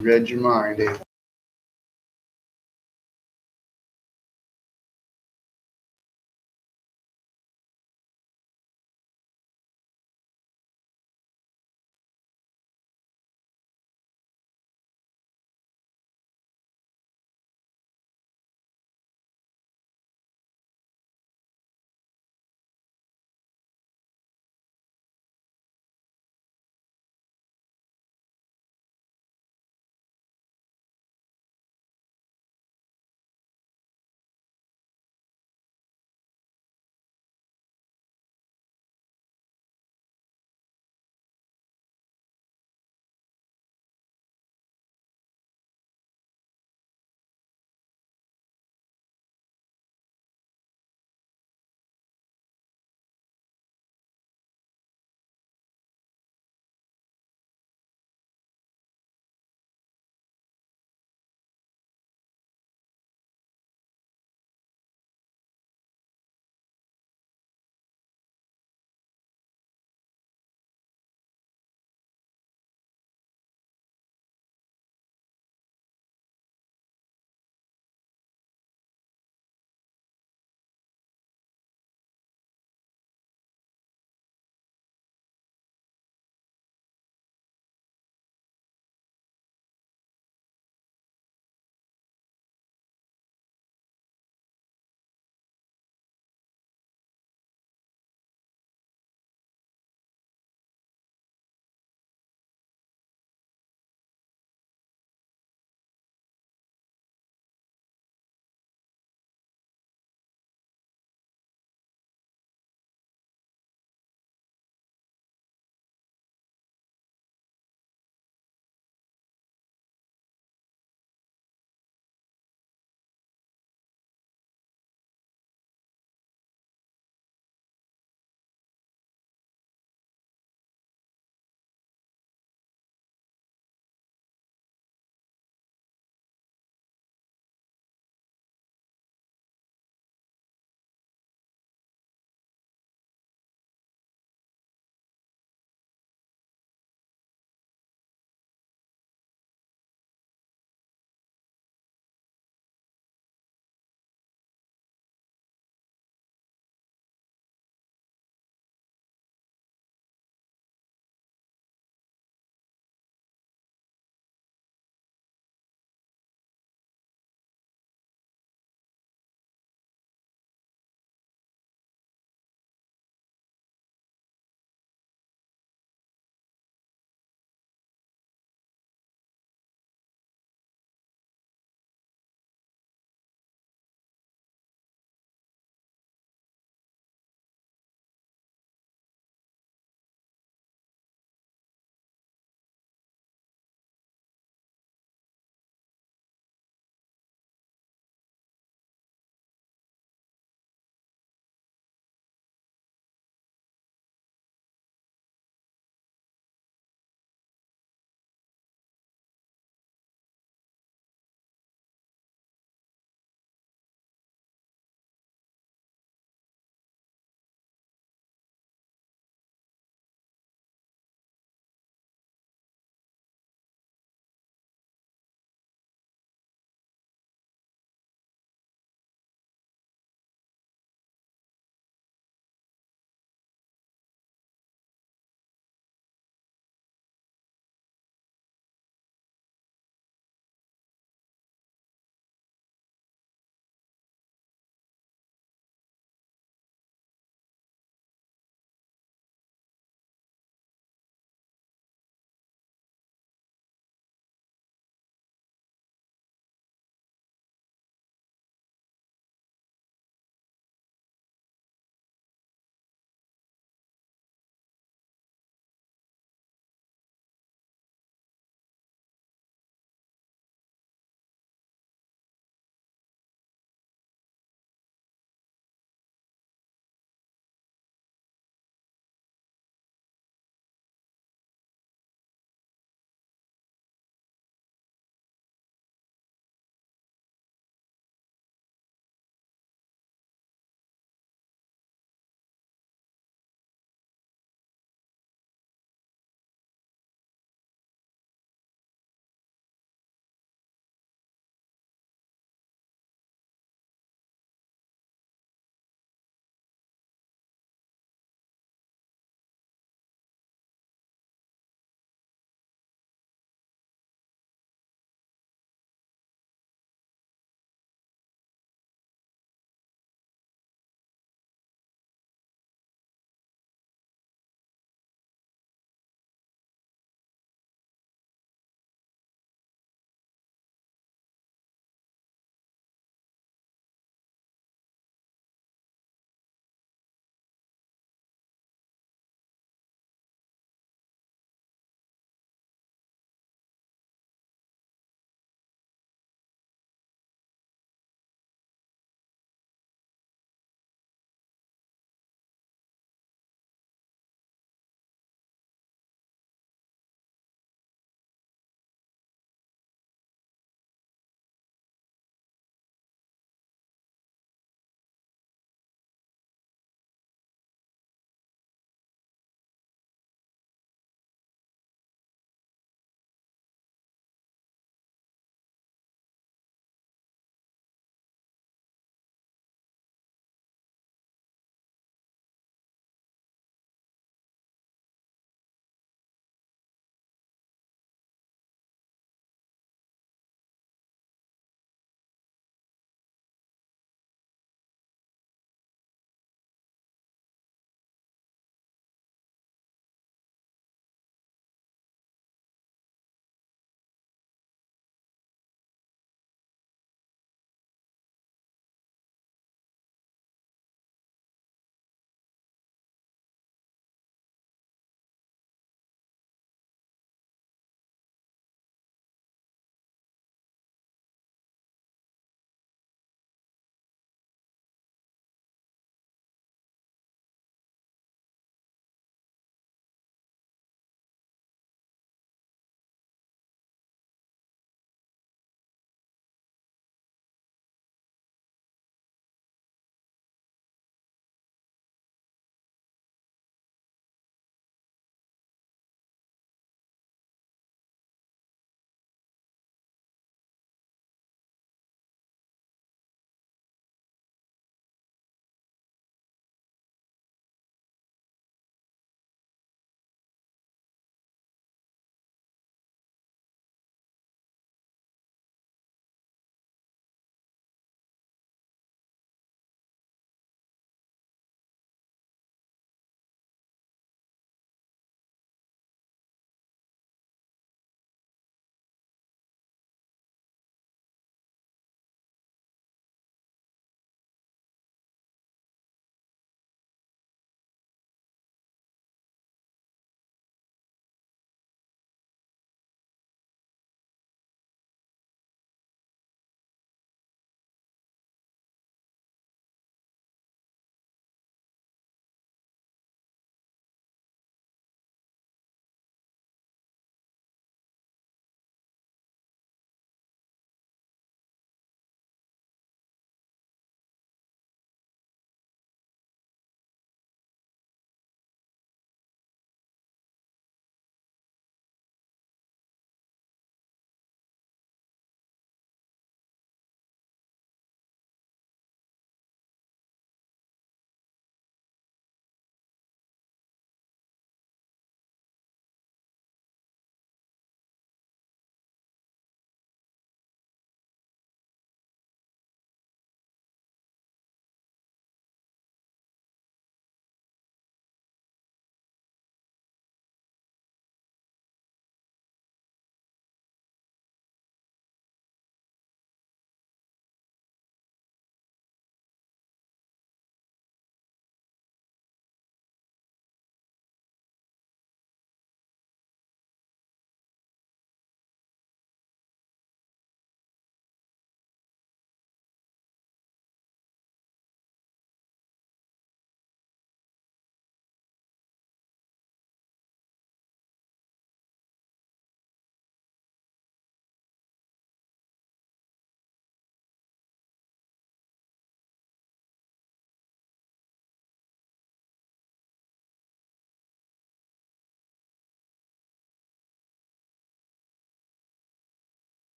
Read your mind, eh?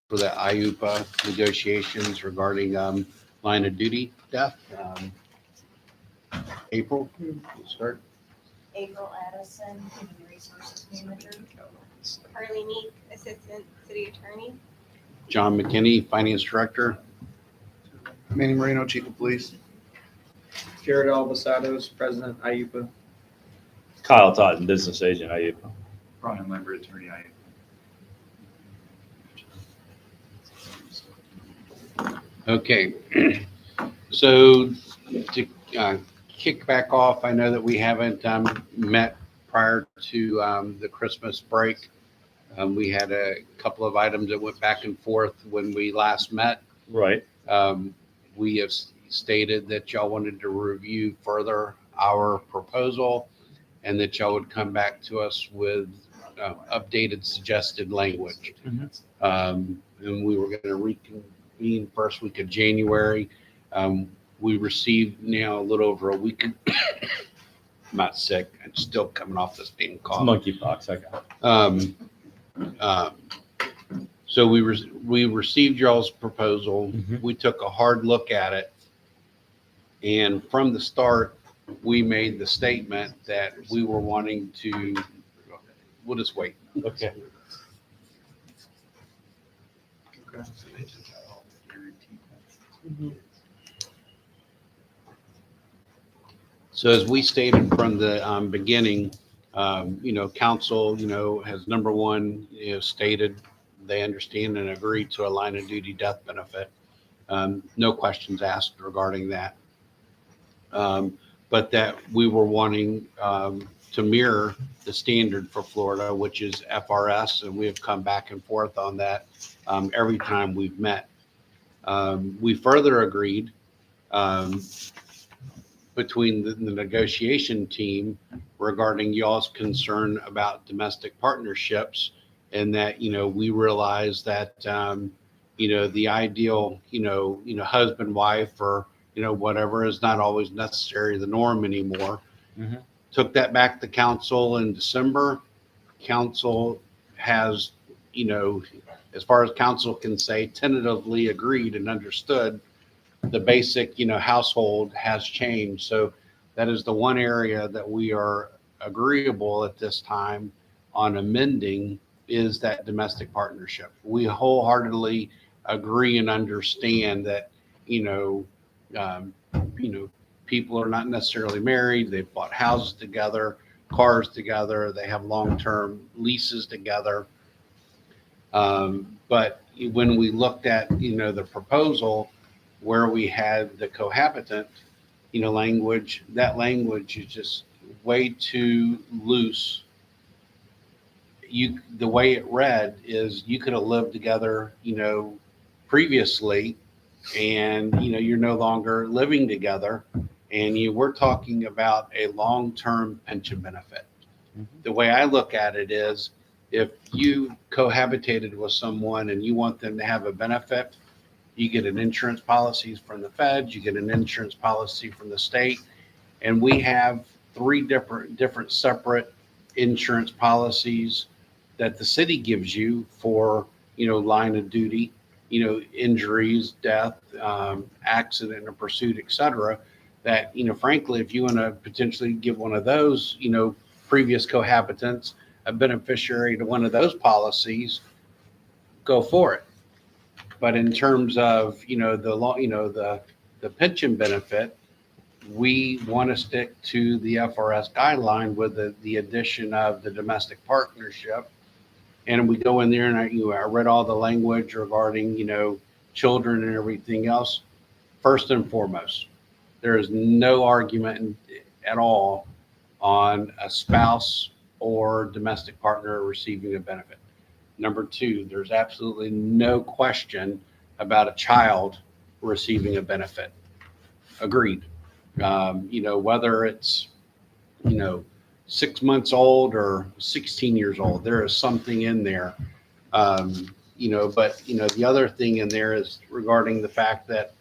for the IUPA negotiations regarding line of duty death. April, we'll start. April Addison, Human Resources Manager. Carly Meek, Assistant City Attorney. John McKinney, Finance Director. Manny Moreno, Chief of Police. Jared Albasados, President, IUPA. Kyle Totten, Business Agent, IUPA. Brian Lambert, Attorney, Okay, so to kick back off, I know that we haven't met prior to the Christmas break. We had a couple of items that went back and forth when we last met. Right. We have stated that y'all wanted to review further our proposal and that y'all would come back to us with updated suggested language. And we were going to reconvene first week of January. We received now a little over a week. I'm not sick. I'm still coming off this being cough. Monkeypox, I got it. So we received y'all's proposal. We took a hard look at it. And from the start, we made the statement that we were wanting to, we'll just wait. Okay. So as we stated from the beginning, council, has number one, stated they understand and agree to a line of duty death benefit. No questions asked regarding that. But that we were wanting to mirror the standard for Florida, which is FRS, and we have come back and forth on that every time we've met. We further agreed between the negotiation team regarding y'all's concern about domestic partnerships, and that we realize that the ideal husband, wife, or whatever is not always necessarily the norm anymore. Took that back to council in December. Council has, as far as council can say, tentatively agreed and understood the basic, household has changed. So that is the one area that we are agreeable at this time on amending, is that domestic partnership. We wholeheartedly agree and understand that, people are not necessarily married. They've bought houses together, cars together. They have long-term leases together. But when we looked at, the proposal where we had the cohabitant, language, that language is just way too loose. The way it read is you could have lived together, previously, and you're no longer living together, and we're talking about a long-term pension benefit. The way I look at it is, if you cohabitated with someone and you want them to have a benefit, you get an insurance policy from the feds, you get an insurance policy from the state, and we have three different separate insurance policies that the city gives you for line of duty, injuries, death, accident or pursuit, etc. That, frankly, if you want to potentially give one of those, previous cohabitants a beneficiary to one of those policies, go for it. But in terms of, the pension benefit, we want to stick to the FRS guideline with the addition of the domestic partnership. And we go in there, and I read all the language regarding, children and everything else. First and foremost, there is no argument at all on a spouse or domestic partner receiving a benefit. Number two, there's absolutely no question about a child receiving a benefit. Agreed. Whether it's, 6 months old or 16 years old, there is something in there. But the other thing in there is regarding the fact that,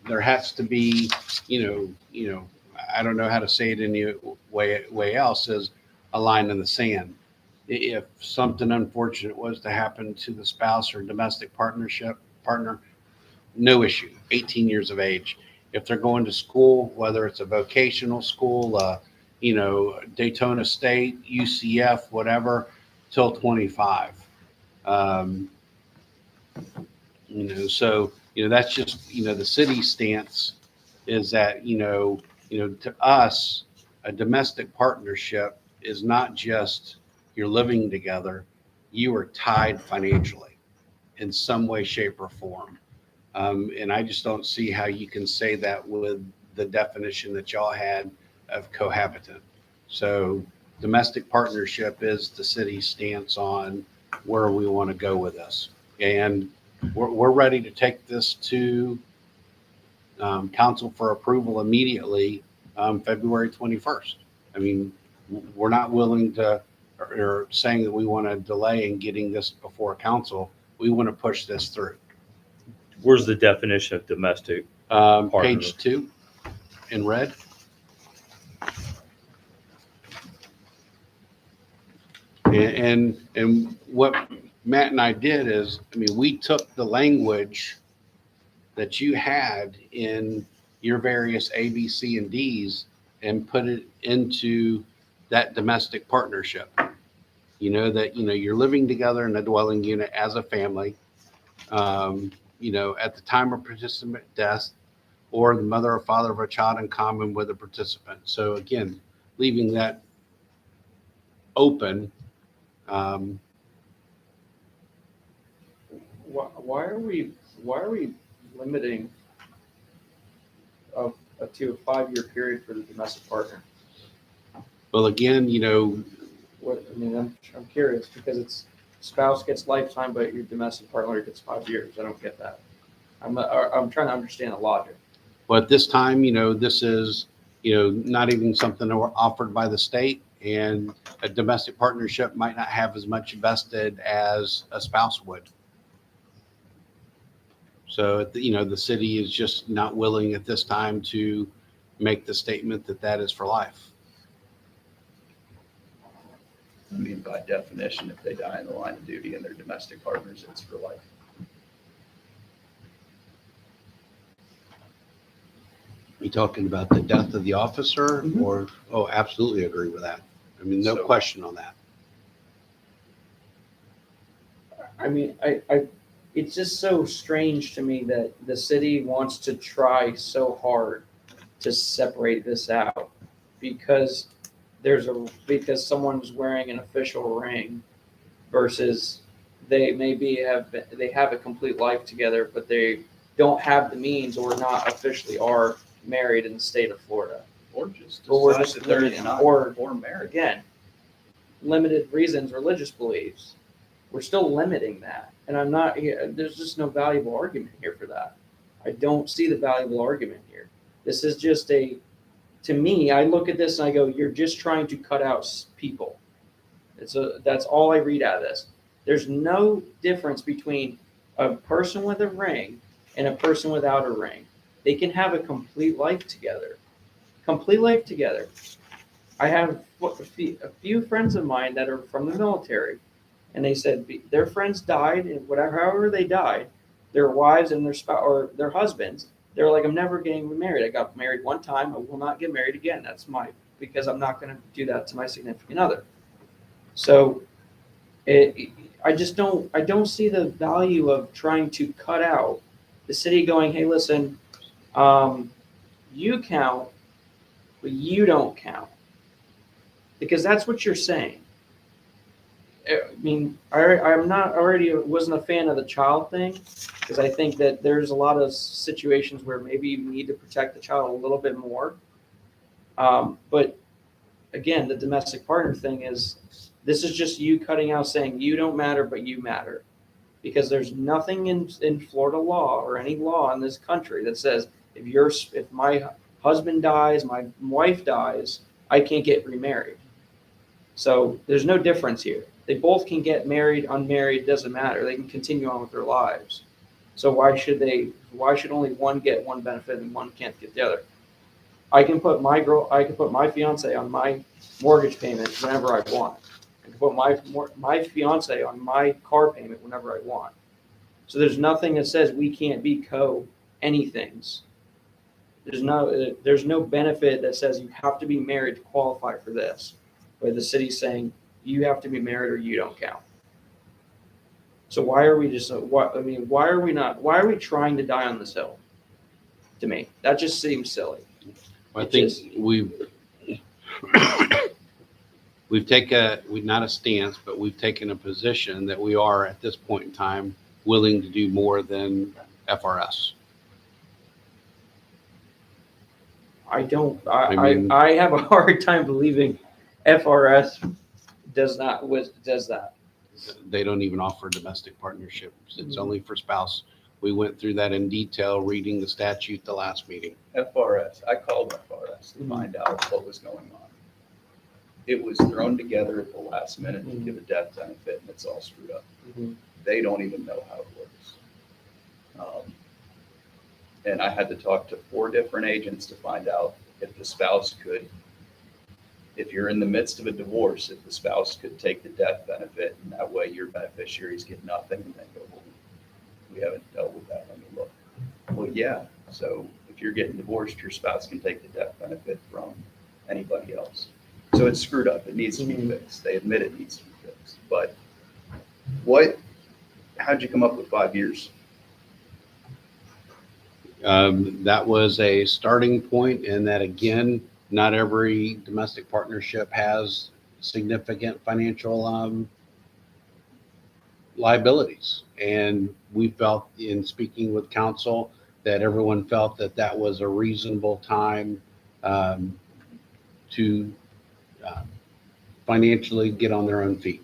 there has to be, I don't know how to say it any way else, is a line in the sand. if something unfortunate was to happen to the spouse or domestic partner, no issue, 18 years of age. If they're going to school, whether it's a vocational school, Daytona State, UCF, whatever, till 25. Um, so, that's just, the city stance is that, to us, a domestic partnership is not just you're living together, you are tied financially in some way, shape, or form. And I just don't see how you can say that with the definition that y'all had of cohabitant. So domestic partnership is the city's stance on where we want to go with this. And we're ready to take this to council for approval immediately, February 21st. I mean, we're not willing to, or saying that we want to delay in getting this before council. We want to push this through. Where's the definition of domestic? Page 2 in red. And what Matt and I did is, we took the language that you had in your various A, B, C, and D's and put it into that domestic partnership. That, you're living together in a dwelling unit as a family, at the time of participant death, or the mother or father of a child in common with a participant. So again, leaving that open. Why are we limiting to a 5-year period for the domestic partner? Well, again, I'm curious because it's spouse gets lifetime, but your domestic partner gets 5 years. I don't get that. I'm trying to understand the logic. but this time, this is, not even something that were offered by the state, and a domestic partnership might not have as much vested as a spouse would. So, the city is just not willing at this time to make the statement that that is for life. I mean, by definition, if they die in the line of duty and they're domestic partners, it's for life. You talking about the death of the officer or, oh, absolutely agree with that. No So- question on that. It's just so strange to me that the city wants to try so hard to separate this out because because someone's wearing an official ring versus they have a complete life together, but they don't have the means or not officially are married in the state of Florida. Or just But we're decide just that they're limiting- not or- or married. Again, limited reasons, religious beliefs. We're still limiting that. And there's just no valuable argument here for that. I don't see the valuable argument here. This is just to me, I look at this and I go, you're just trying to cut out people. That's all I read out of this. There's no difference between a person with a ring and a person without a ring. They can have a complete life together. Complete life together. I have a few friends of mine that are from the military, and they said their friends died, and however they died, their wives and their spouse or their husbands, they're like, I'm never getting remarried. I got married one time. I will not get married again. Because I'm not going to do that to my significant other. So I don't see the value of trying to cut out the city going, hey, listen, you count, but you don't count. Because that's what you're saying. Wasn't a fan of the child thing because I think that there's a lot of situations where maybe you need to protect the child a little bit more. But again, the domestic partner thing this is just you cutting out saying you don't matter, but you matter. Because there's nothing in Florida law or any law in this country that says if my husband dies, my wife dies, I can't get remarried. So there's no difference here. They both can get married, unmarried, doesn't matter. They can continue on with their lives. So why should only one get one benefit and one can't get the other? I can put my fiance on my mortgage payment whenever I want. I can put my fiance on my car payment whenever I want. So there's nothing that says we can't be anythings. There's no benefit that says you have to be married to qualify for this. But the city's saying you have to be married or you don't count. So why are we why are we trying to die on this hill? To me, that just seems silly. I It think just- we've taken not a stance, but we've taken a position that we are at this point in time willing to do more than FRS. I don't. I mean- I have a hard time believing FRS does that. They don't even offer domestic partnerships. It's Mhm. only for spouse. We went through that in detail, reading the statute the last meeting. FRS, I called FRS to find out what was going on. It was thrown together at the last minute to give a death benefit, and it's all screwed up. They don't even know how it works. And I had to talk to 4 different agents to find out if the spouse could, if you're in the midst of a divorce, if the spouse could take the death benefit, and that way your beneficiaries get nothing, and then go, well, we haven't dealt with that, let me look. Well, yeah, so if you're getting divorced, your spouse can take the death benefit from anybody else. So it's screwed up, it needs to be fixed, they admit it needs to be fixed, but how'd you come up with 5 years? That was a starting point, and that again, not every domestic partnership has significant financial liabilities. And we felt in speaking with council that everyone felt that that was a reasonable time to financially get on their own feet.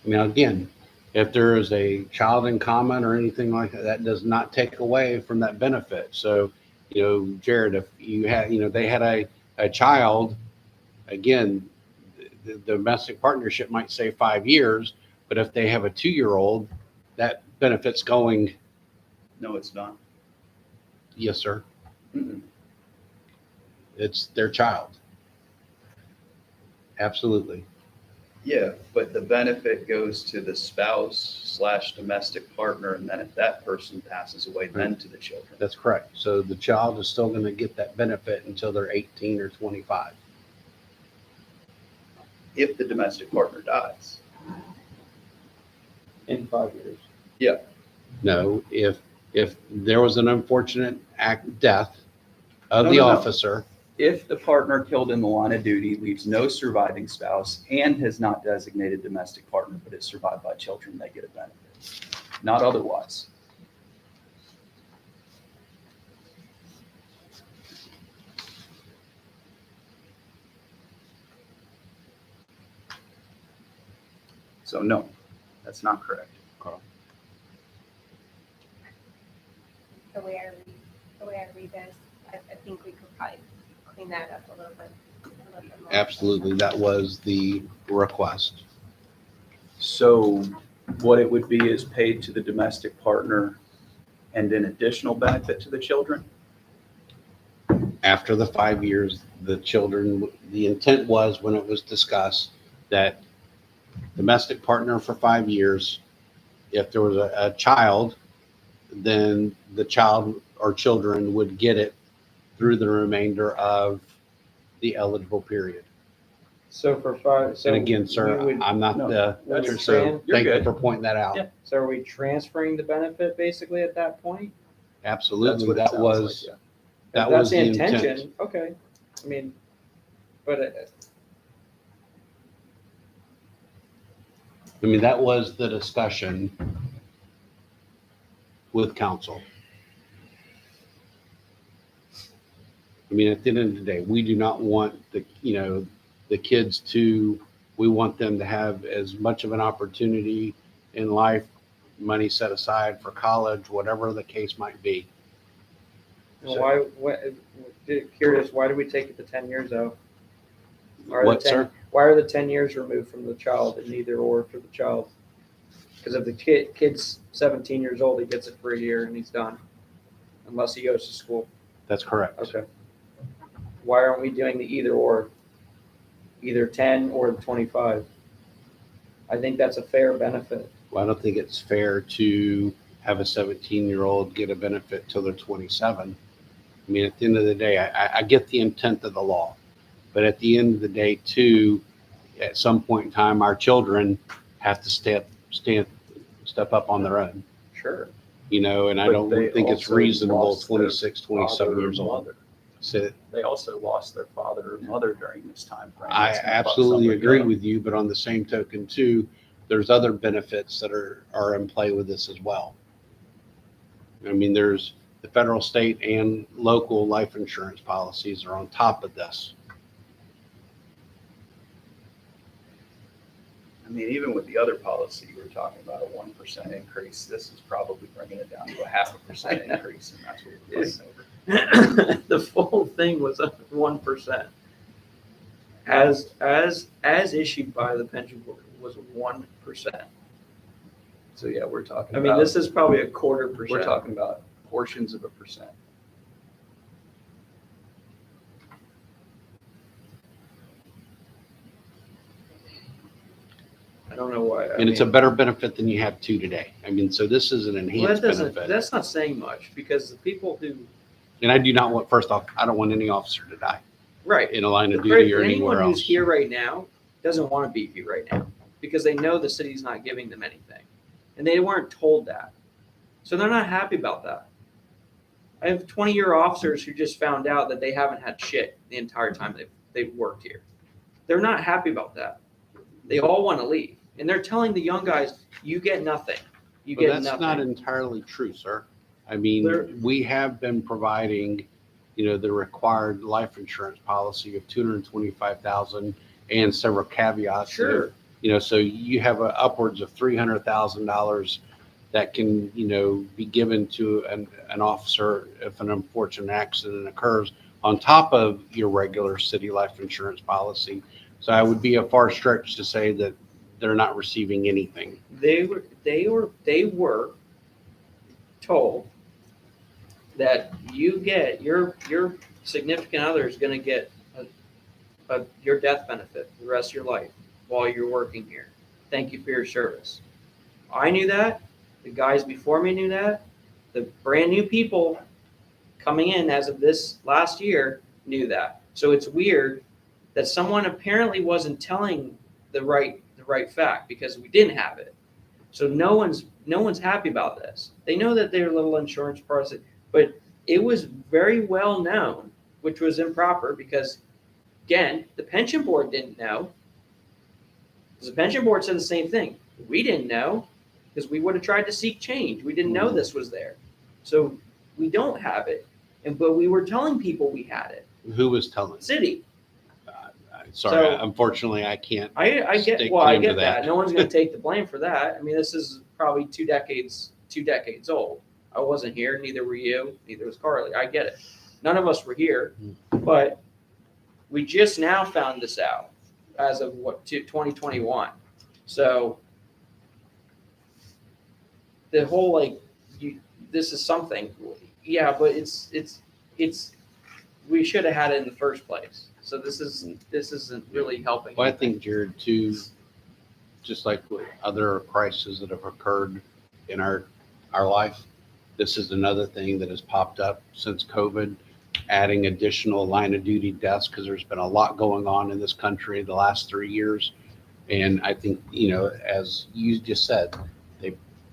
Now, again, if there is a child in common or anything like that, that does not take away from that benefit. So, Jared, if you had, they had a child, again, the domestic partnership might say 5 years, but if they have a 2-year-old, that benefit's going, No, it's not. yes, sir. Mm-mm. It's their child. Absolutely. Yeah, but the benefit goes to the spouse/domestic partner, and then if that person passes away, then to the children. That's correct. So the child is still going to get that benefit until they're 18 or 25. If the domestic partner dies. In 5 years. No, if there was an unfortunate death of No, the no, no. officer, If the partner killed in the line of duty leaves no surviving spouse and has not designated domestic partner, but is survived by children, they get a benefit. Not otherwise. So no, that's not correct. The way I read this, I think we could probably clean that up a little bit more. absolutely, that was the request. So what it would be is paid to the domestic partner and an additional benefit to the children? After the 5 years, the children, the intent was when it was discussed that domestic partner for 5 years, if there was a child, then the child or children would get it through the remainder of the eligible period. So for 5. So And again, sir, we would- I'm not No, the, that's so fine. You're thank you good. for pointing that out. Yeah. So are we transferring the benefit basically at that point? That's Absolutely, what it that sounds was, like, yeah. that If that's was the intent. intention, okay. I mean, but I mean, that was the discussion with council. I mean, at the end of the day, we do not want the kids we want them to have as much of an opportunity in life, money set aside for college, whatever the case might be. curious, why do we take it to 10 years though? Why are the What, 10 sir? Why are the 10 years removed from the child and either or for the child? Because if the kid's 17 years old, he gets it for a year and he's done, unless he goes to school. That's correct. Okay. Why aren't we doing the either or? either 10 or 25. I think that's a fair benefit. Well, I don't think it's fair to have a 17-year-old get a benefit till they're 27. I mean, at the end of the day, I get the intent of the law, but at the end of the day, too, at some point in time, our children have to step up on their own, Sure. you know, and I But don't they think it's also reasonable, lost their 26, 27 father or years old. mother. So They also lost their father or mother during this time frame. I That's gonna fuck absolutely somebody agree up. with you, but on the same token, too, there's other benefits that are in play with this as well. I mean, there's the federal, state, and local life insurance policies are on top of this. I mean, even with the other policy, we're talking about a 1% increase. This is probably bringing it down to a 0.5% increase, and that's what we're fighting over. The full thing was up 1%. As issued by the pension board was 1%. So yeah, we're talking I mean, about, this is probably a 0.25%. we're talking about portions of a percent. I don't know why. And it's a better benefit than you have two today. I mean, so this is an well, enhanced benefit. that's not saying much because the people who, And I do not want, first off, I don't want any officer to die right. in a line of duty or Anyone anywhere who's else. here right now doesn't want to be here right now because they know the city's not giving them anything. And they weren't told that. So they're not happy about that. I have 20-year officers who just found out that they haven't had shit the entire time they've worked here. They're not happy about that. They all want to leave. And they're telling the young guys, you get nothing. You But get that's nothing. not entirely true, sir. I mean, There- we have been providing, you know, the required life insurance policy of 225,000 and several caveats. Sure. You know, so you have upwards of $300,000 that can, you know, be given to an officer if an unfortunate accident occurs on top of your regular city life insurance policy. So I would be a far stretch to say that they're not receiving anything. They were told that you get your significant other is going to get your death benefit the rest of your life while you're working here. Thank you for your service. I knew that. The guys before me knew that. The brand new people coming in as of this last year knew that. So it's weird that someone apparently wasn't telling the right fact because we didn't have it. So no one's happy about this. They know that their little insurance policy, but it was very well known, which was improper because again, the pension board didn't know. Because the pension board said the same thing. We didn't know because we would have tried to seek change. We didn't know this was there. So we don't have it. But we were telling people we had it. Who was telling? City. Sorry, So- unfortunately, I can't. I get Stake well, I claim to get that. that. No one's going to take the blame for that. I mean, this is probably two decades old. I wasn't here, neither were you, neither was Carly. I get it. None of us were here, but we just now found this out as of 2021. So the whole this is something. Yeah, but it's we should have had it in the first place. So this isn't really helping. Well, I anything. think, Jared, too, just like with other crises that have occurred in our life, this is another thing that has popped up since COVID, adding additional line of duty deaths because there's been a lot going on in this country the last 3 years. And I think, you know, as you just said,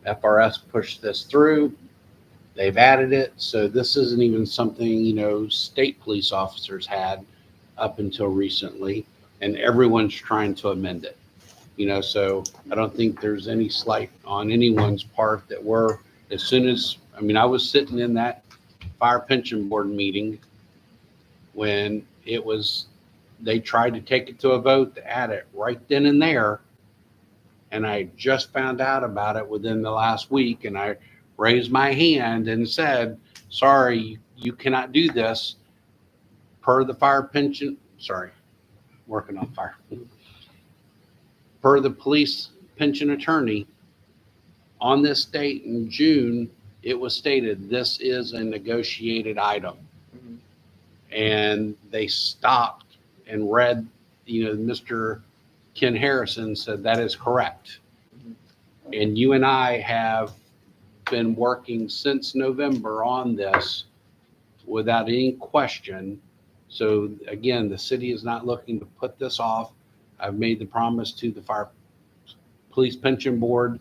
FRS pushed this through. They've added it. So this isn't even something, you know, state police officers had up until recently, and everyone's trying to amend it. You know, so I don't think there's any slight on anyone's part that we're, as soon as, I mean, I was sitting in that fire pension board meeting when they tried to take it to a vote to add it right then and there. And I just found out about it within the last week, and I raised my hand and said, sorry, you cannot do this per the fire pension, sorry, working on fire. Per the police pension attorney, on this date in June, it was stated this is a negotiated item. Mhm. And they stopped and read Mr. Ken Harrison said that is correct. And you and I have been working since November on this without any question. So again, the city is not looking to put this off. I've made the promise to the fire police pension board,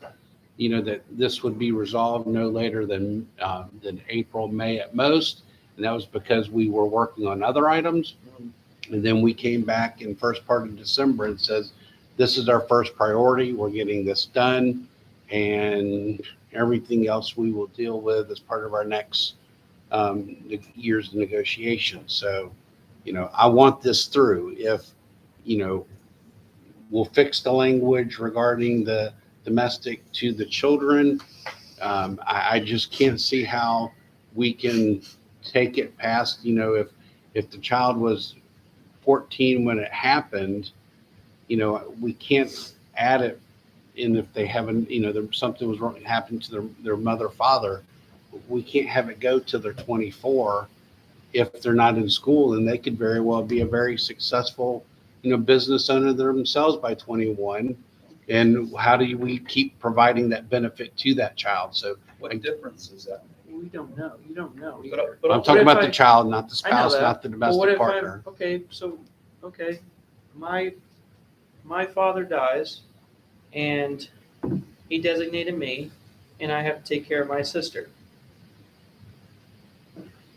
that this would be resolved no later than April, May at most. And that was because we were working on other items. And then we came back in first part of December and says, this is our first priority. We're getting this done, and everything else we will deal with as part of our next year's negotiations. So, I want this through. If, we'll fix the language regarding the domestic to the children. I just can't see how we can take it past, if the child was 14 when it happened, we can't add it in if they haven't, something was wrong, happened to their mother or father. We can't have it go till they're 24 if they're not in school, and they could very well be a very successful, business owner themselves by 21. And how do we keep providing that benefit to that child? So What difference does that make? We don't know. You don't know. But- either. but I'm what talking if about I- the child, not the I know spouse, that. not the But what domestic if partner. okay, my father dies, and he designated me, and I have to take care of my sister.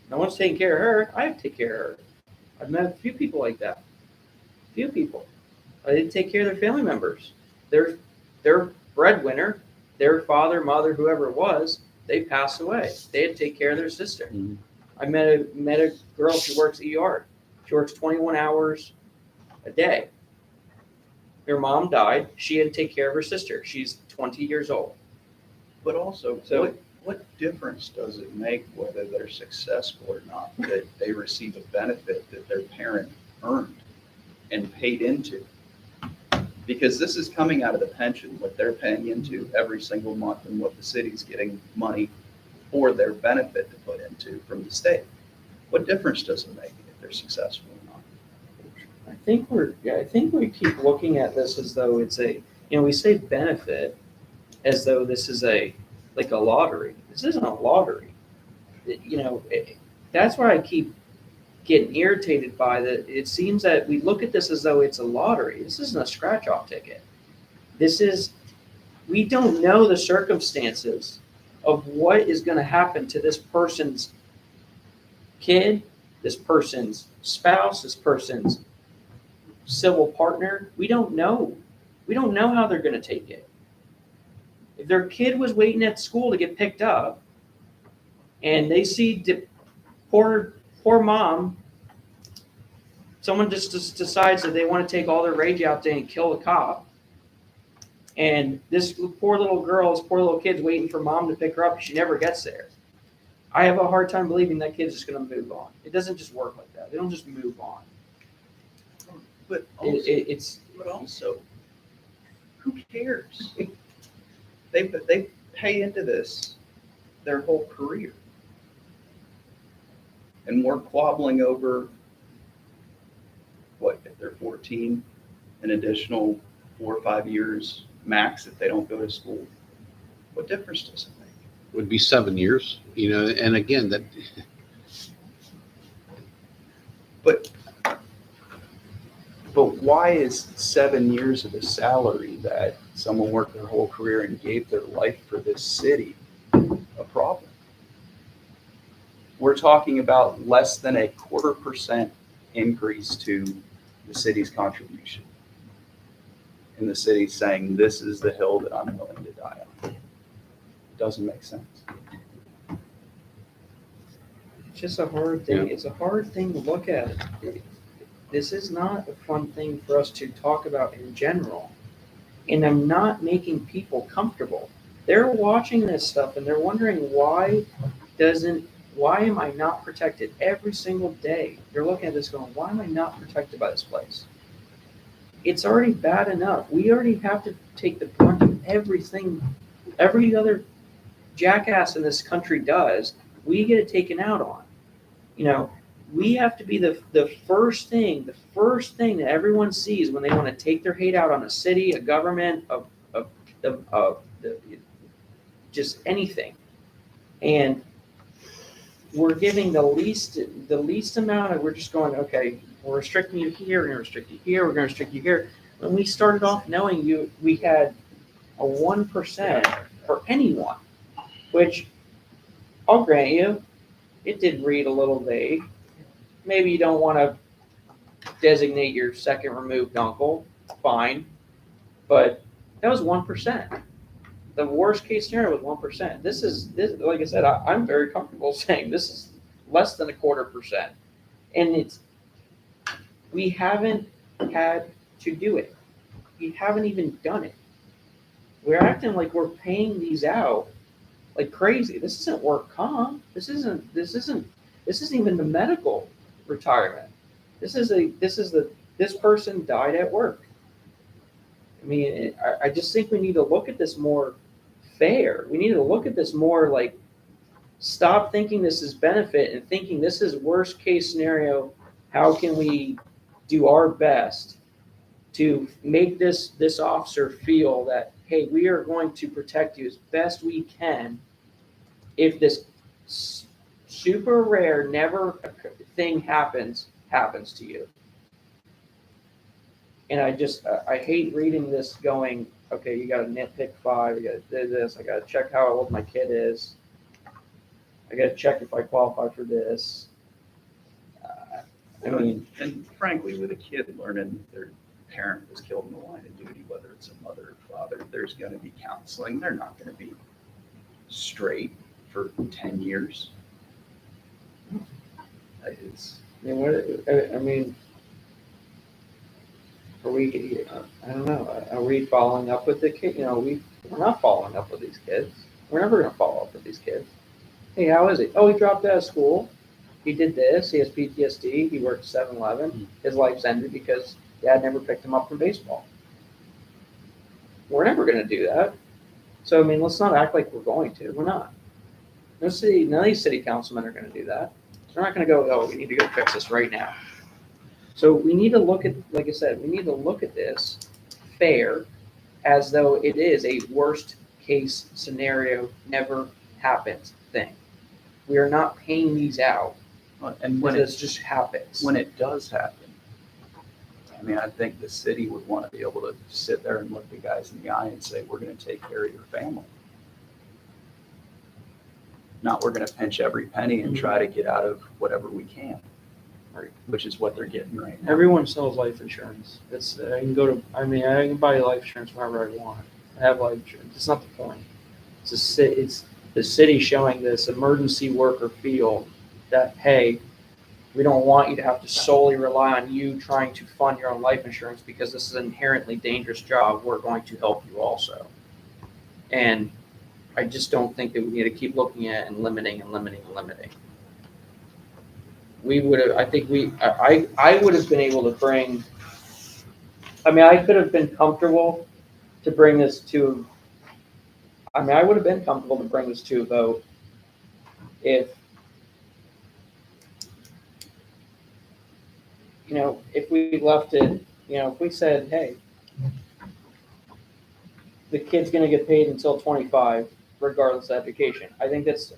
No one's taking care of her. I have to take care of her. I've met a few people like that. Few people. I didn't take care of their family members. Their breadwinner, their father, mother, whoever it was, they passed away. They had to take care of their sister. Mhm. I met a girl. She works ER. She works 21 hours a day. Her mom died. She had to take care of her sister. She's 20 years old. But also, So- what difference does it make whether they're successful or not, that they receive a benefit that their parent earned and paid into? Because this is coming out of the pension, what they're paying into every single month, and what the city's getting money for their benefit to put into from the state. What difference does it make if they're successful or not? I think we keep looking at this as though it's we say benefit as though this is like a lottery. This isn't a lottery. That's why I keep getting irritated by that. It seems that we look at this as though it's a lottery. This isn't a scratch-off ticket. We don't know the circumstances of what is going to happen to this person's kid, this person's spouse, this person's civil partner. We don't know. We don't know how they're going to take it. If their kid was waiting at school to get picked up, and they see poor mom, someone just decides that they want to take all their rage out there and kill a cop, and this poor little girl, this poor little kid's waiting for mom to pick her up. She never gets there. I have a hard time believing that kid's just going to move on. It doesn't just work like that. They don't just move on. But also, It's who cares? They pay into this their whole career. And we're quabbling over, what, if they're 14, an additional 4 or 5 years max if they don't go to school. What difference does it make? Would be 7 years, and again, that But why is 7 years of a salary that someone worked their whole career and gave their life for this city a problem? We're talking about less than a 0.25% increase to the city's contribution. And the city's saying, this is the hill that I'm willing to die on. It doesn't make sense. It's just a hard thing. It's a hard thing to look at. This is not a fun thing for us to talk about in general. And I'm not making people comfortable. They're watching this stuff and they're wondering why am I not protected every single day? They're looking at this going, why am I not protected by this place? It's already bad enough. We already have to take the brunt of everything every other jackass in this country does. We get it taken out on. we have to be the first thing that everyone sees when they want to take their hate out on a city, a government, just anything. And we're giving the least amount of, we're just going, okay, we're restricting you here, we're gonna restrict you here, we're gonna restrict you here. When we started off knowing we had a 1% for anyone, which I'll grant you, it did read a little vague. Maybe you don't want to designate your second removed uncle, fine, but that was 1%. The worst case scenario was 1%. This, like I said, I'm very comfortable saying this is less than 0.25%, and we haven't had to do it. We haven't even done it. We're acting like we're paying these out like crazy. This isn't work comp. This isn't even the medical retirement. This person died at work. I mean, I just think we need to look at this more fair. We need to look at this more like, stop thinking this is benefit and thinking this is worst case scenario. How can we do our best to make this officer feel that, hey, we are going to protect you as best we can if this super rare, never thing happens to you. And I hate reading this going, okay, you got to nitpick 5, you got to do this, I got to check how old my kid is, I got to check if I qualify for this. I mean, and frankly, with a kid learning their parent was killed in the line of duty, whether it's a mother or father, there's going to be counseling. They're not going to be straight for 10 years. I mean, are we? I don't know. Are we following up with the kid? We're not following up with these kids. We're never going to follow up with these kids. Hey, how is he? Oh, he dropped out of school. He did this. He has PTSD. He worked 7-Eleven. His life's ended because dad never picked him up from baseball. We're never going to do that. So, I mean, let's not act like we're going to. We're not. None of these city councilmen are going to do that. They're not going to go, oh, we need to go fix this right now. So we need to look at, like I said, we need to look at this fair as though it is a worst case scenario, never happens thing. We are not paying these out. And when This just happens. when it does happen, I mean, I think the city would want to be able to sit there and look the guys in the eye and say, we're going to take care of your family. Not we're going to pinch every penny and try to get out of whatever we can, which is what they're getting right now. Everyone sells life insurance. I can buy life insurance whenever I want. I have life insurance. It's not the point. It's the city showing this emergency worker feel that, hey, we don't want you to have to solely rely on you trying to fund your own life insurance because this is an inherently dangerous job. We're going to help you also. And I just don't think that we need to keep looking at and limiting. We would have, I would have been able to bring, I could have been comfortable to bring this to, I would have been comfortable to bring this to a vote if we left it, if we said, hey, the kid's going to get paid until 25, regardless of education. I think that's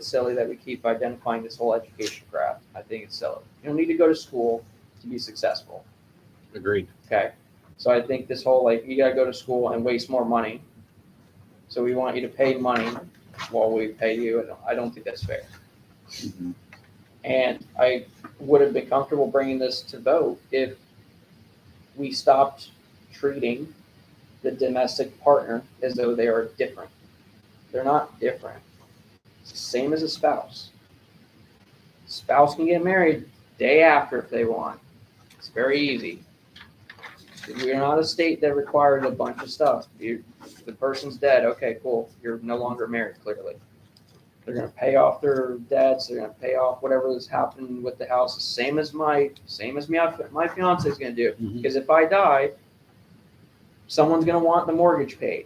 silly that we keep identifying this whole education crap. I think it's silly. You don't need to go to school to be successful. Agreed. Okay. So I think this whole, you got to go to school and waste more money. So we want you to pay money while we pay you. I don't think that's fair. Mhm. And I would have been comfortable bringing this to vote if we stopped treating the domestic partner as though they are different. They're not different. It's the same as a spouse. Spouse can get married day after if they want. It's very easy. We're not a state that requires a bunch of stuff. The person's dead. Okay, cool. You're no longer married, clearly. They're going to pay off their debts. They're going to pay off whatever is happening with the house. The same as my fiance is going to do. Mhm. Because if I die, someone's going to want the mortgage paid.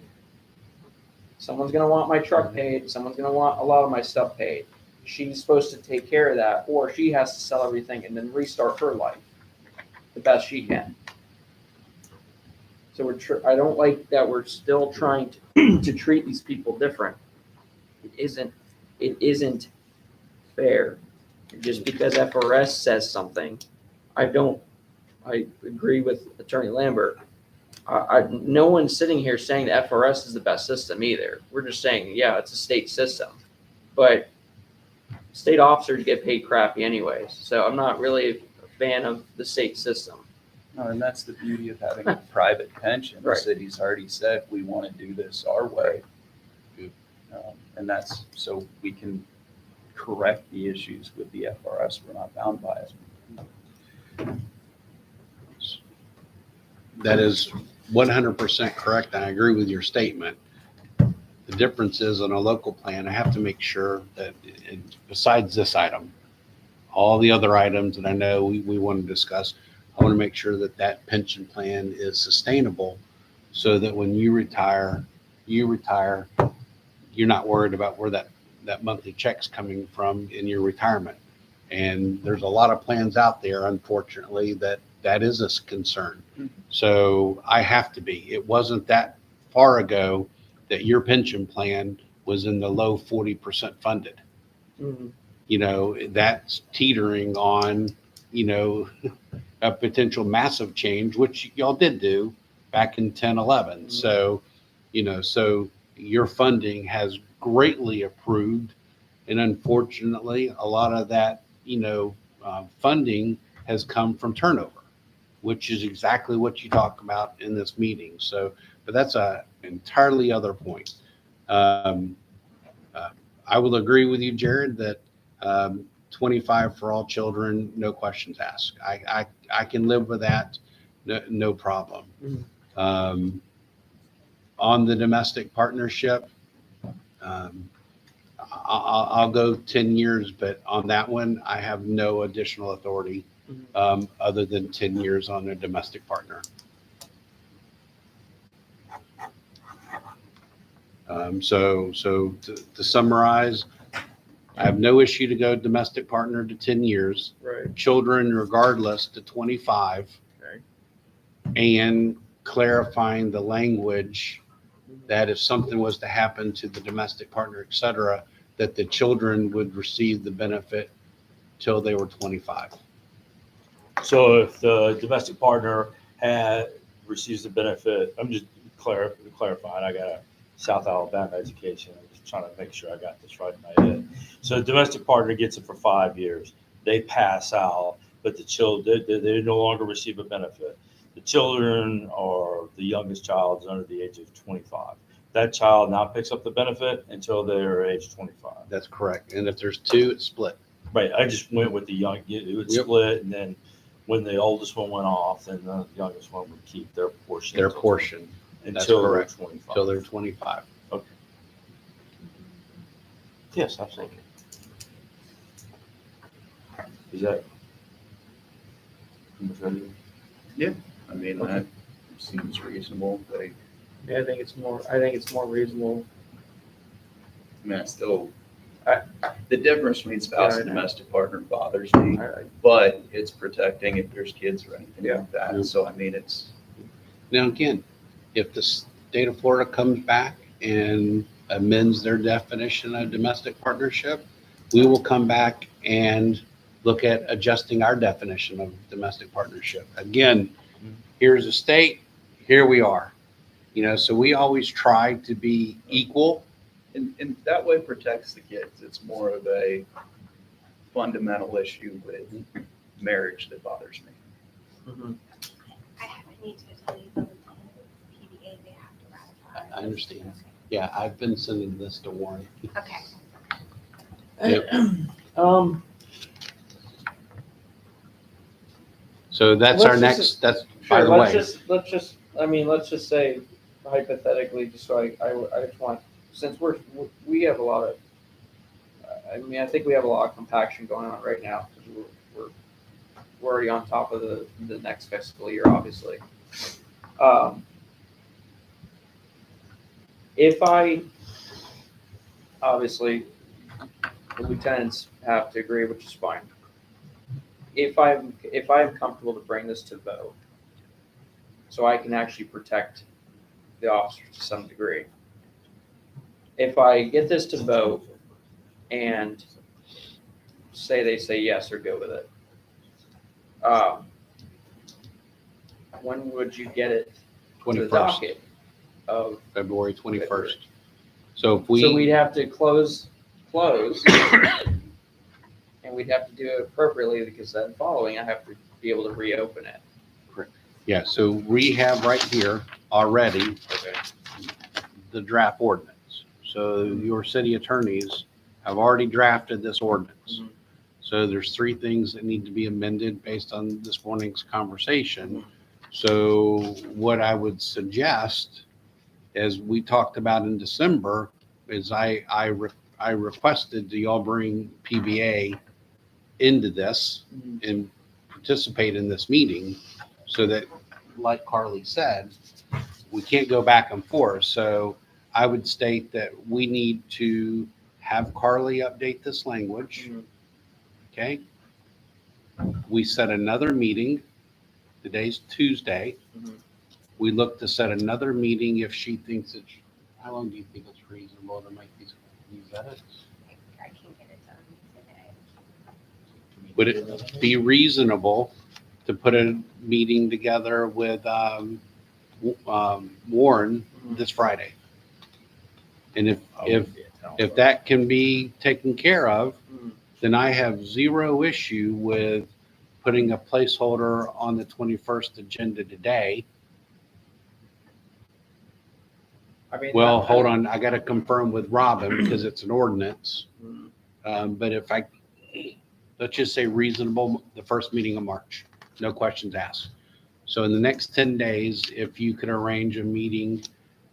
Someone's going to want my truck paid. Someone's going to want a lot of my stuff paid. she's supposed to take care of that, or she has to sell everything and then restart her life the best she can. So I don't like that we're still trying to treat these people different. It isn't fair. Just because FRS says something, I agree with Attorney Lambert. No one's sitting here saying that FRS is the best system either. We're just saying, yeah, it's a state system, but state officers get paid crappy anyways. So I'm not really a fan of the state system. No, and that's the beauty of having a private pension. The Right. city's already said, we want to do this our way. And that's so we can correct the issues with the FRS. We're not bound by it. That is 100% correct. And I agree with your statement. The difference is on a local plan, I have to make sure that besides this item, all the other items that I know we want to discuss, I want to make sure that that pension plan is sustainable so that when you retire, you're not worried about where that monthly check's coming from in your retirement. And there's a lot of plans out there, unfortunately, that is a concern. So I have to be. It wasn't that far ago that your pension plan was in the low 40% funded. Mm-hmm. You know, that's teetering on, you know, a potential massive change, which y'all did do back in 10, 11. Mm-hmm. So, you know, so your funding has greatly improved. And unfortunately, a lot of that, you know, funding has come from turnover, which is exactly what you talk about in this meeting. So, but that's a entirely other point. I will agree with you, Jared, that 25 for all children, no questions asked. I can live with that, no problem. Mhm. On the domestic partnership, I'll go 10 years, but on that one, I have no additional authority other than 10 years on a domestic partner. So to summarize, I have no issue to go domestic partner to 10 years, Right. children regardless to 25, Okay. and clarifying the language that if something was to happen to the domestic partner, et cetera, that the children would receive the benefit till they were 25. So if the domestic partner receives the benefit, I'm just clarifying, I got a South Alabama education. I'm just trying to make sure I got this right in my head. So the domestic partner gets it for 5 years. They pass out, but the children, they no longer receive a benefit. The children or the youngest child is under the age of 25. That child now picks up the benefit until they're age 25. That's correct. And if there's two, it's split. Right. I just went with the young, it would Yep. split, and then when the oldest one went off, then the youngest one would keep their portion. Their portion that's until they're correct. 25. till they're 25. Okay. Yes, absolutely. Is that? I mean, that seems reasonable. Yeah, I think it's more reasonable. I mean, I still, I- the difference between spouse Yeah, I and know. domestic partner bothers me, but it's protecting if there's kids or anything Yeah. like that. Yeah. So, I mean, it's, Now, again, if the state of Florida comes back and amends their definition of domestic partnership, we will come back and look at adjusting our definition of domestic partnership. Again, here's a state, here we are. You know, so we always try to be equal. and that way protects the kids. It's more of a fundamental issue with marriage that bothers me. Mhm. I need to tell you the PBA, they have to ratify. I understand. Yeah, I've been sending this to Warren. Okay. So that's our next, that's, by Sure, the way, let's just say hypothetically, just so I just want, since we have a lot of, I mean, I think we have a lot of compaction going on right now, because we're already on top of the next fiscal year, obviously. If I, obviously, the lieutenants have to agree, which is fine. If I'm comfortable to bring this to vote, so I can actually protect the officers to some degree. If I get this to vote and they say yes or go with it, when would you get it to the 21st, docket of? February 21st. February. So if So we'd we, have to close, and we'd have to do it appropriately because then following, I have to be able to reopen it. yeah, so we have right here already Okay. the draft ordinance. So your city attorneys have already drafted this ordinance. Mhm. So there's three things that need to be amended based on this morning's conversation. So what I would suggest, as we talked about in December, is I requested do y'all bring PBA into this Mhm. and participate in this meeting so that, like Carly said, we can't go back and forth. So I would state that we need to have Carly update this language. Mhm. Okay. We set another meeting. Today's Tuesday. Mhm. We look to set another meeting if she thinks it's, how long do you think it's reasonable to make these edits? I can get it done today. Would it be reasonable to put a meeting together with Warren this Friday? And if that can be taken care of, Mhm. then I have zero issue with putting a placeholder on the 21st agenda today. I mean, Well, hold on, I gotta confirm with Robin because it's an ordinance. Mhm. But if let's just say reasonable, the first meeting of March, no questions asked. So in the next 10 days, if you could arrange a meeting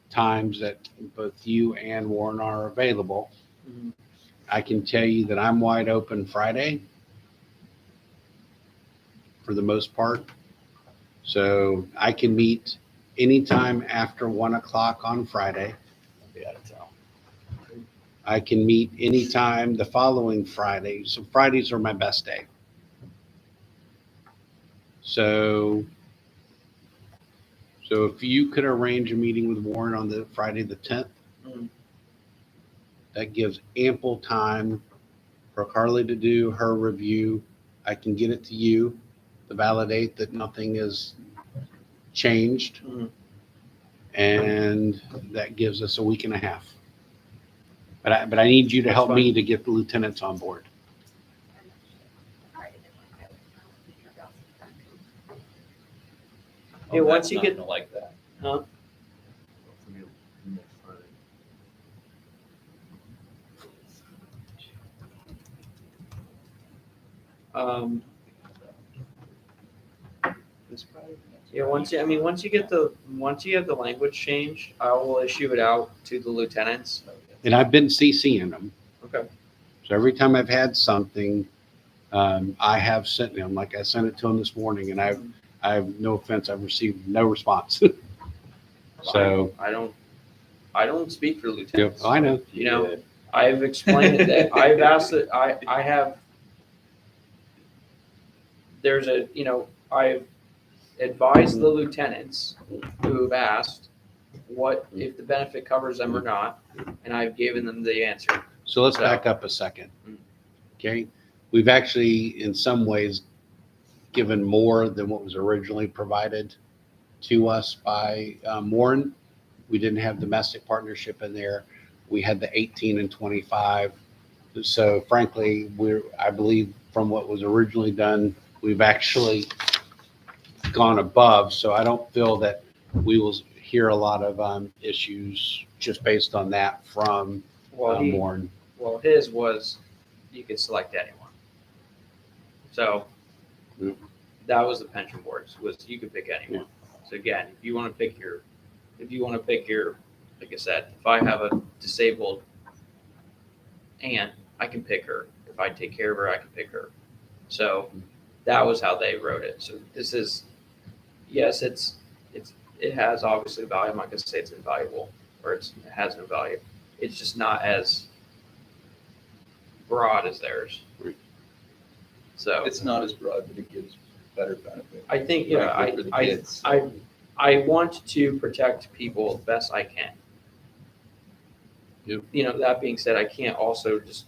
times that both you and Warren are available, Mhm. I can tell you that I'm wide open Friday for the most part. So I can meet anytime after 1 o'clock on Friday. I'll be out of town. I can meet anytime the following Friday. So Fridays are my best day. So if you could arrange a meeting with Warren on the Friday, the 10th, Mhm. that gives ample time for Carly to do her review. I can get it to you to validate that nothing is changed. Mhm. And that gives us a week and a half. But I need you to That's help me fine. to get the lieutenants on board. I'm not sure. Friday the 21st, I'll be here, I'll be back. Yeah, Oh, once that's you not get- gonna like that. Huh? Um, This Friday, next yeah, Friday? once you have the language change, I will issue it out to the lieutenants. And I've been CCing them. Okay. So every time I've had something, I have sent them, like I sent it to them this morning, and I have no offense, I've received no response. So, I don't speak for yeah, lieutenants. I know. You know, I've explained that, I've asked that, I have, there's a, I've advised the lieutenants who've asked what, if the benefit covers them or not, and I've given them the answer. So let's So- back up a second. Mm. Okay, we've actually, in some ways, given more than what was originally provided to us by Warren. We didn't have domestic partnership in there. We had the 18 and 25. So frankly, I believe from what was originally done, we've actually gone above. So I don't feel that we will hear a lot of issues just based on that from Well, Warren. his was, you could select anyone. So Mm. that was the pension board's, was you could pick anyone. So again, if you want to pick your, like I said, if I have a disabled aunt, I can pick her. If I take care of her, I can pick her. So that was how they wrote it. So this is, yes, it has obviously value. I'm not gonna say it's invaluable or it has no value. It's just not as broad as theirs. Right. So It's not as broad, but it gives better benefit. I think, frankly, for the kids. I want to protect people as best I can. Yep. That being said, I can't also just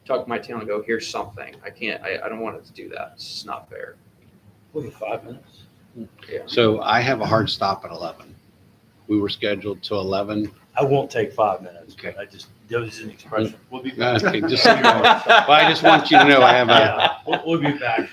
tuck my tail and go, here's something. I can't, I don't want it to do that. It's just not fair. Wait, 5 minutes? So I have a hard stop at 11. We were scheduled to 11. I won't take 5 minutes. Okay. That was an expression. We'll be back. Okay, just so you know. Well, I just want you to know I have a, Yeah, we'll be back.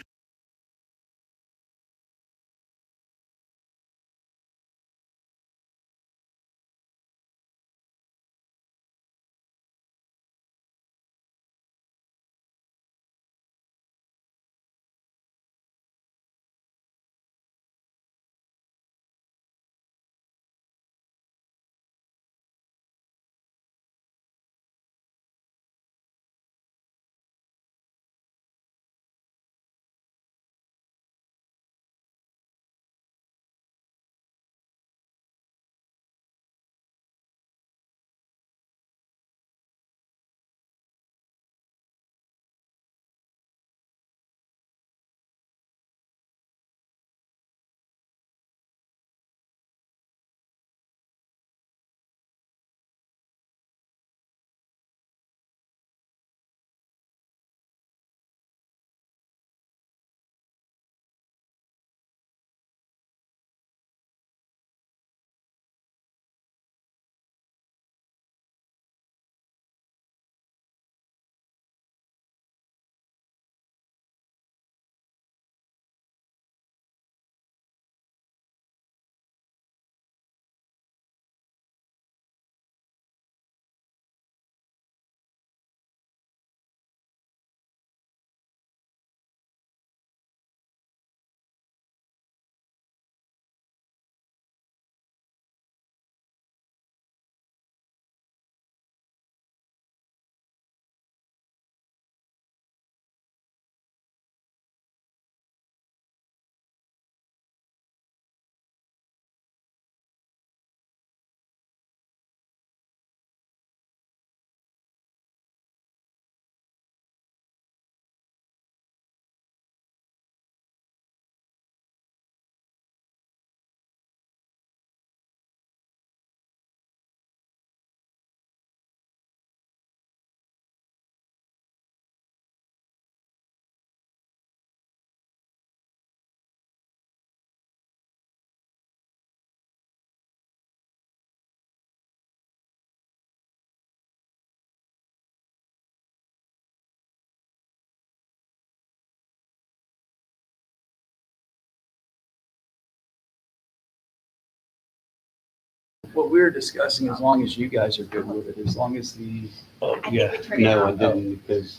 What we were discussing, as long as you guys are good with it, as long as the. Oh, I think yeah. we turned it no, I off. didn't because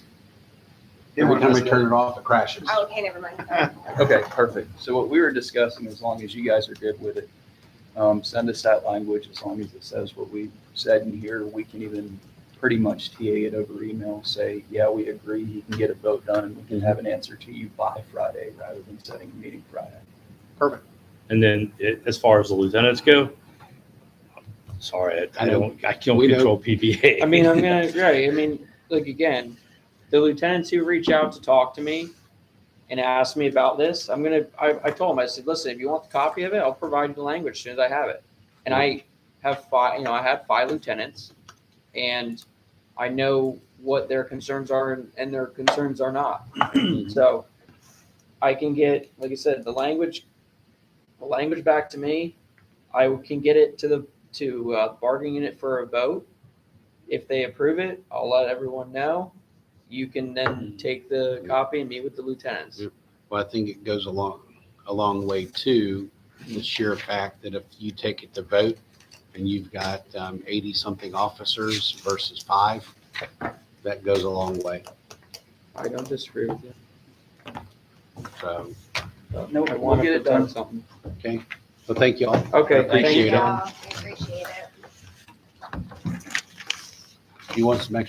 every time I turn it off, it crashes. Oh, okay, never mind. Sorry. Okay, perfect. So what we were discussing, as long as you guys are good with it, send us that language, as long as it says what we said in here, we can even pretty much TA it over email, say, yeah, we agree, you can get a vote done, and we can have an answer to you by Friday, rather than setting a meeting Friday. Perfect. And then as far as the lieutenants go, sorry, I can't We know. control PPA. I mean, like again, the lieutenants who reach out to talk to me and ask me about this, I told them, I said, listen, if you want the copy of it, I'll provide you the language as soon as I have it. And I have I had 5 lieutenants, and I know what their concerns are and their concerns are not. So I can get, like I said, the language back to me. I can get it to the bargaining unit for a vote. If they approve it, I'll let everyone know. You can then take the copy and meet with the lieutenants. Yep. Well, I think it goes a long way too, the sheer fact that if you take it to vote and you've got 80 something officers versus 5, that goes a long way. I don't disagree with you. So, No, I we'll want get to it done. protect something. okay. Well, thank you all. Okay, I appreciate thank you. it. Y'all, I appreciate it. You want some extra